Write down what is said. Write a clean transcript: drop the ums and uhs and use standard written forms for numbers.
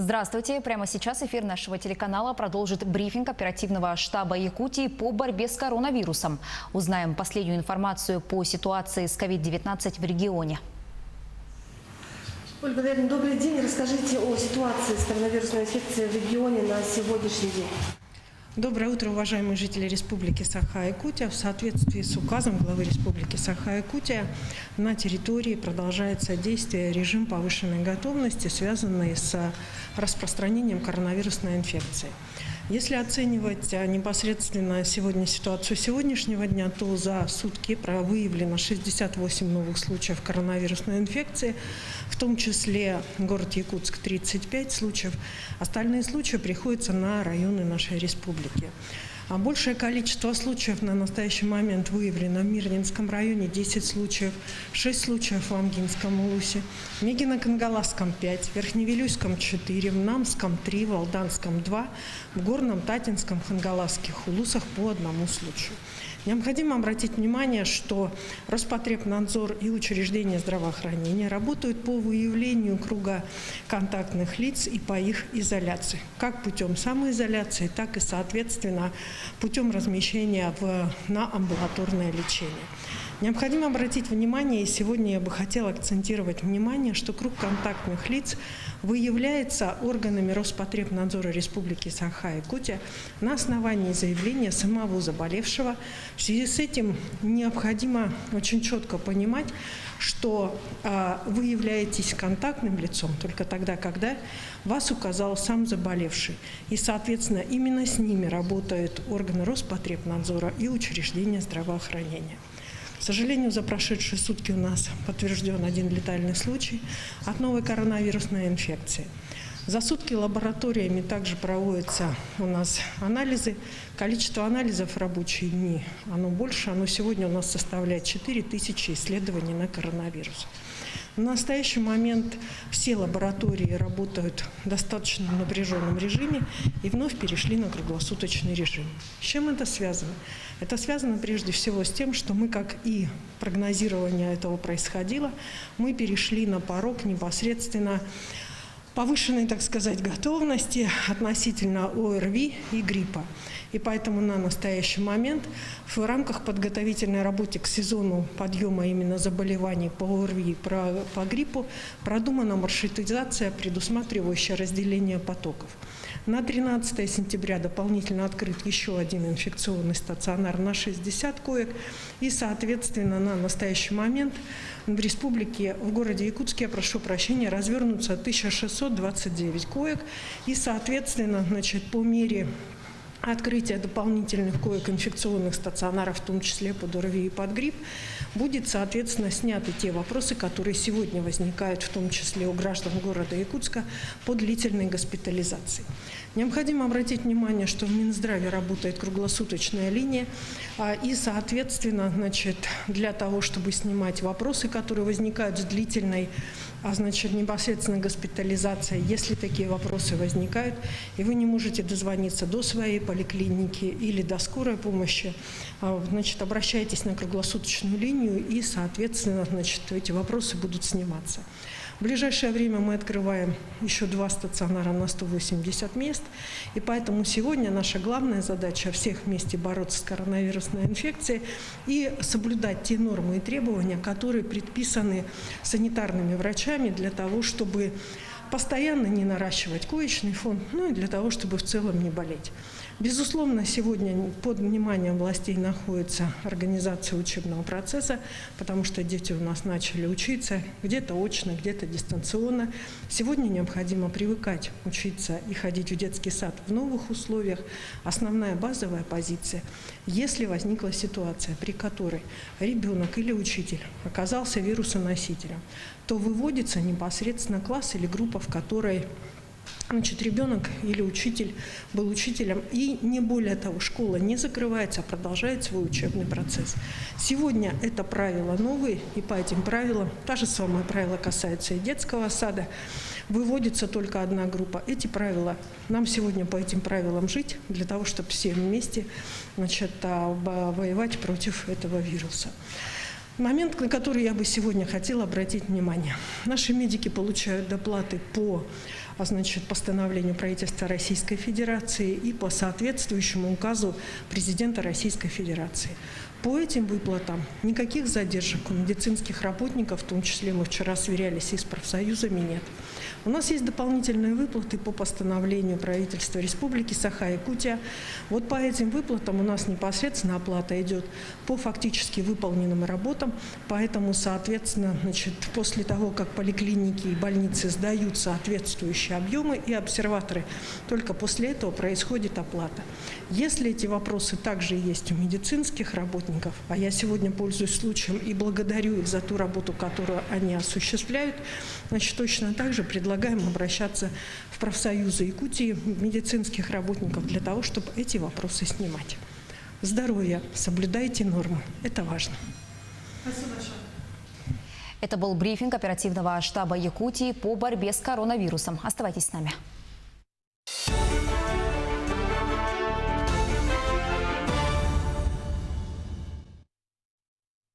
Здравствуйте! Прямо сейчас эфир нашего телеканала продолжит брифинг оперативного штаба Якутии по борьбе с коронавирусом. Узнаем последнюю информацию по ситуации с COVID-19 в регионе. Ольга Валерьевна, добрый день. Расскажите о ситуации с коронавирусной инфекцией в регионе на сегодняшний день. Доброе утро, уважаемые жители Республики Саха-Якутия. В соответствии с указом главы Республики Саха-Якутия на территории продолжается действие режим повышенной готовности, связанный с распространением коронавирусной инфекции. Если оценивать непосредственно ситуацию сегодняшнего дня, то за сутки выявлено 68 новых случаев коронавирусной инфекции, в том числе город Якутск 35 случаев. Остальные случаи приходятся на районы нашей республики. Большее количество случаев на настоящий момент выявлено в Мирнинском районе, 10 случаев, 6 случаев в Амгинском улусе, в Мегино-Кангаласском 5, в Верхневилюйском 4, в Намском 3, в Алданском 2, в Горном, Татинском, Хангаласских улусах по одному случаю. Необходимо обратить внимание, что Роспотребнадзор и учреждения здравоохранения работают по выявлению круга контактных лиц и по их изоляции, как путем самоизоляции, так и, соответственно, путем размещения на амбулаторное лечение. Необходимо обратить внимание, и сегодня я бы хотела акцентировать внимание, что круг контактных лиц выявляется органами Роспотребнадзора Республики Саха-Якутия на основании заявления самого заболевшего. В связи с этим необходимо очень четко понимать, что вы являетесь контактным лицом только тогда, когда вас указал сам заболевший. И, соответственно, именно с ними работают органы Роспотребнадзора и учреждения здравоохранения. К сожалению, за прошедшие сутки у нас подтвержден один летальный случай от новой коронавирусной инфекции. За сутки лабораториями также проводятся у нас анализы. Количество анализов в рабочие дни, оно больше. Оно сегодня у нас составляет 4000 исследований на коронавирус. В настоящий момент все лаборатории работают в достаточно напряженном режиме и вновь перешли на круглосуточный режим. С чем это связано? Это связано прежде всего с тем, что мы, как и прогнозирование этого происходило, мы перешли на порог непосредственно повышенной, так сказать, готовности относительно ОРВИ и гриппа. И поэтому на настоящий момент в рамках подготовительной работы к сезону подъема именно заболеваний по ОРВИ и по гриппу продумана маршрутизация, предусматривающая разделение потоков. На 13 сентября дополнительно открыт еще один инфекционный стационар на 60 коек. И, соответственно, на настоящий момент в республике, в городе Якутске, я прошу прощения, развернутся 1629 коек. И, соответственно, по мере открытия дополнительных коек инфекционных стационаров, в том числе под ОРВИ и под грипп, будет, соответственно, сняты те вопросы, которые сегодня возникают, в том числе у граждан города Якутска, по длительной госпитализации. Необходимо обратить внимание, что в Минздраве работает круглосуточная линия, и, соответственно, для того, чтобы снимать вопросы, которые возникают с длительной, непосредственно госпитализацией, если такие вопросы возникают, и вы не можете дозвониться до своей поликлиники или до скорой помощи, обращайтесь на круглосуточную линию, и, соответственно, эти вопросы будут сниматься. В ближайшее время мы открываем еще 2 стационара на 180 мест, и поэтому сегодня наша главная задача всех вместе бороться с коронавирусной инфекцией и соблюдать те нормы и требования, которые предписаны санитарными врачами для того, чтобы постоянно не наращивать коечный фонд, и для того, чтобы в целом не болеть. Безусловно, сегодня под вниманием властей находится организация учебного процесса, потому что дети у нас начали учиться где-то очно, где-то дистанционно. Сегодня необходимо привыкать учиться и ходить в детский сад в новых условиях. Основная базовая позиция: если возникла ситуация, при которой ребенок или учитель оказался вирусоносителем, то выводится непосредственно класс или группа, в которой ребенок или учитель был учителем, и не более того, школа не закрывается, а продолжает свой учебный процесс. Сегодня это правила новые, и по этим правилам, та же самое правило касается и детского сада, выводится только одна группа. Эти правила, нам сегодня по этим правилам жить, для того, чтобы все вместе воевать против этого вируса. Момент, на который я бы сегодня хотела обратить внимание. Наши медики получают доплаты по постановлению правительства Российской Федерации и по соответствующему указу президента Российской Федерации. По этим выплатам никаких задержек у медицинских работников, в том числе мы вчера сверялись и с профсоюзами, нет. У нас есть дополнительные выплаты по постановлению правительства Республики Саха-Якутия. Вот по этим выплатам у нас непосредственно оплата идет по фактически выполненным работам. Поэтому, соответственно, после того, как поликлиники и больницы сдают соответствующие объемы и обсерваторы, только после этого происходит оплата. Если эти вопросы также есть у медицинских работников, а я сегодня пользуюсь случаем и благодарю их за ту работу, которую они осуществляют, точно так же предлагаем обращаться в профсоюзы Якутии медицинских работников для того, чтобы эти вопросы снимать. Здоровье, соблюдайте нормы, это важно. Спасибо большое. Это был брифинг оперативного штаба Якутии по борьбе с коронавирусом. Оставайтесь с нами.